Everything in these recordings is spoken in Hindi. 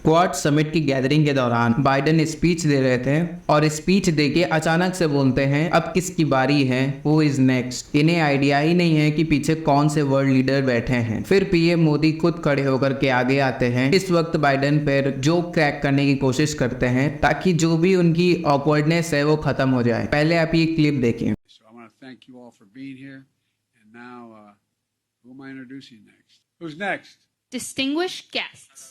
क्वाड समिट की गैदरिंग के दौरान बाइडेन स्पीच दे रहे थे और स्पीच देके अचानक से बोलते हैं अब किसकी बारी है, वो इज नेक्स्ट। इन्हें आइडिया ही नहीं है कि पीछे कौन से वर्ल्ड लीडर बैठे हैं। फिर पीएम मोदी खुद खड़े होकर के आगे आते हैं। इस वक्त बाइडेन पर जोक क्रैक करने की कोशिश करते हैं ताकि जो भी उनकी ऑकवर्डनेस है वो खत्म हो जाए। पहले आप ये क्लिप देखें। Thank you all for being here. And now, who am I introducing next? Who's next? Distinguished guests,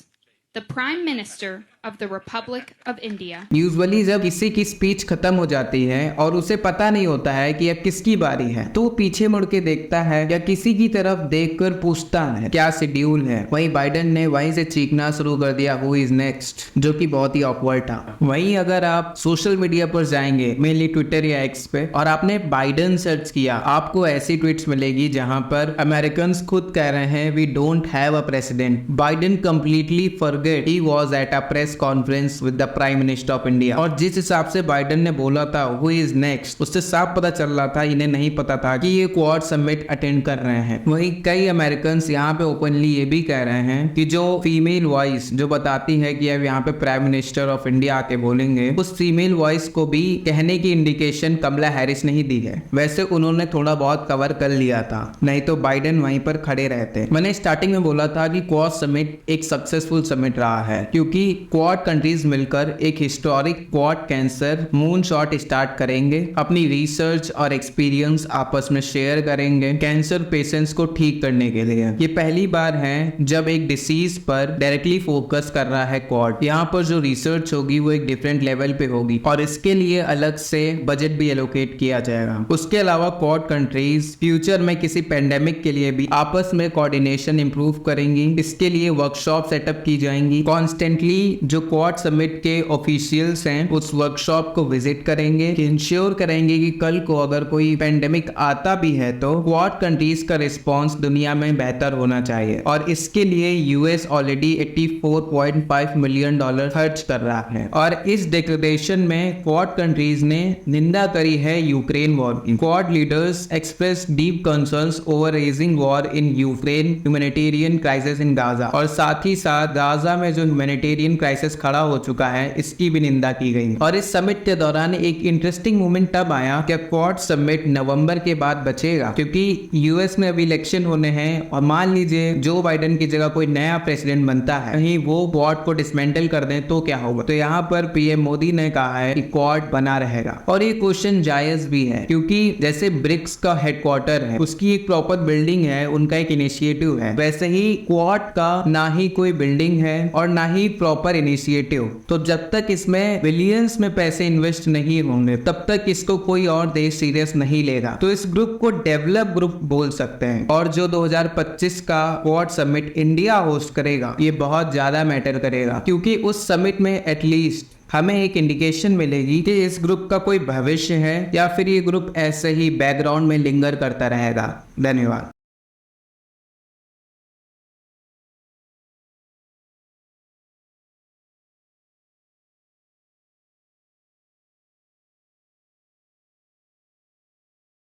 the Prime Minister of the Republic of India. Usually जब किसी की स्पीच खत्म हो जाती है और उसे पता नहीं होता है कि अब किसकी बारी है, तो वो पीछे मुड़ के देखता है या किसी की तरफ देखकर पूछता है क्या शेड्यूल है। वहीं बाइडेन ने वहीं से चीखना शुरू कर दिया हु इज नेक्स्ट, जो कि बहुत ही ऑकवर्ड था। वहीं अगर आप सोशल मीडिया पर जाएंगे, मेनली ट्विटर या एक्स पे, और आपने बाइडेन सर्च किया, आपको ऐसी ट्वीट्स मिलेगी जहां पर अमेरिकन खुद कह रहे हैं we don't have a president. Biden completely forget he was at a press conference with the prime minister of India. और जिस हिसाब से बाइडेन ने बोला था हु इज नेक्स्ट, उससे साफ पता चल रहा था इन्हें नहीं पता था कि ये क्वाड समिट अटेंड कर रहे हैं। वहीं कई अमेरिकन यहाँ पे ओपनली ये भी कह रहे हैं कि जो फीमेल वॉइस जो बताती है कि अब यहाँ पे प्राइम मिनिस्टर ऑफ इंडिया आके बोलेंगे, उस फीमेल वॉइस को भी कहने की इंडिकेशन कमला हैरिस नहीं दी है। वैसे उन्होंने थोड़ा बहुत कवर कर लिया था, नहीं तो बाइडेन वहीं पर खड़े रहते। मैंने स्टार्टिंग में बोला था कि क्वाड समिट एक सक्सेसफुल समिट रहा है, क्योंकि क्वाड कंट्रीज मिलकर एक historic quad cancer moon shot start करेंगे, अपनी रिसर्च और एक्सपीरियंस आपस में शेयर करेंगे कैंसर पेशेंट्स को ठीक करने के लिए। ये पहली बार है जब एक डिसीज पर डायरेक्टली फोकस कर रहा है क्वाड। यहाँ पर जो रिसर्च होगी वो एक डिफरेंट लेवल पे होगी और इसके लिए अलग से बजट भी एलोकेट किया जाएगा। उसके अलावा क्वाड कंट्रीज फ्यूचर में किसी पेंडेमिक के लिए भी आपस में कोऑर्डिनेशन इंप्रूव करेंगी। इसके लिए वर्कशॉप सेटअप की जाएंगी। कॉन्स्टेंटली जो क्वाड समिट के ऑफिशियल्स हैं उस वर्कशॉप को विजिट करेंगे, इंश्योर करेंगे कि कल को अगर कोई पेंडेमिक आता भी है तो क्वाड कंट्रीज का रिस्पांस दुनिया में बेहतर होना चाहिए। और इसके लिए यूएस ऑलरेडी $84.5 मिलियन खर्च कर रहा है। और इस डिक्लेरेशन में क्वाड कंट्रीज ने निंदा करी है यूक्रेन वॉर की। Quad leaders express deep concerns over raising war in Ukraine, humanitarian crisis in Gaza, और साथ ही साथ गाजा में जो ह्यूमैनिटेरियन क्राइसिस खड़ा हो चुका है इसकी भी निंदा की गई। और इस समिट के दौरान एक इंटरेस्टिंग मोमेंट तब आया कि क्वाड समिट नवंबर के बाद बचेगा, क्योंकि यूएस में अभी इलेक्शन होने हैं और मान लीजिए जो बाइडेन की जगह कोई नया प्रेसिडेंट बनता है, कहीं वो क्वाड को डिसमेंटल कर दें तो क्या होगा। तो यहाँ पर पीएम मोदी ने कहा है कि क्वाड बना रहेगा। और ये क्वेश्चन जायज भी है, क्योंकि जैसे ब्रिक्स का हेडक्वार्टर है, उसकी एक प्रॉपर बिल्डिंग है, उनका एक इनिशिएटिव है, वैसे ही क्वाड का ना ही कोई बिल्डिंग है और ना ही प्रॉपर इनिशिएटिव। तो जब तक इसमें बिलियंस में पैसे इन्वेस्ट नहीं होंगे तब तक इसको कोई और देश सीरियस नहीं लेगा। तो इस ग्रुप को डेवलप ग्रुप बोल सकते हैं। और जो 2025 का क्वाड समिट इंडिया होस्ट करेगा ये बहुत ज्यादा मैटर करेगा, क्योंकि उस समिट में एटलीस्ट हमें एक इंडिकेशन मिलेगी कि इस ग्रुप का कोई भविष्य है या फिर ये ग्रुप ऐसे ही बैकग्राउंड में लिंगर करता रहेगा। धन्यवाद।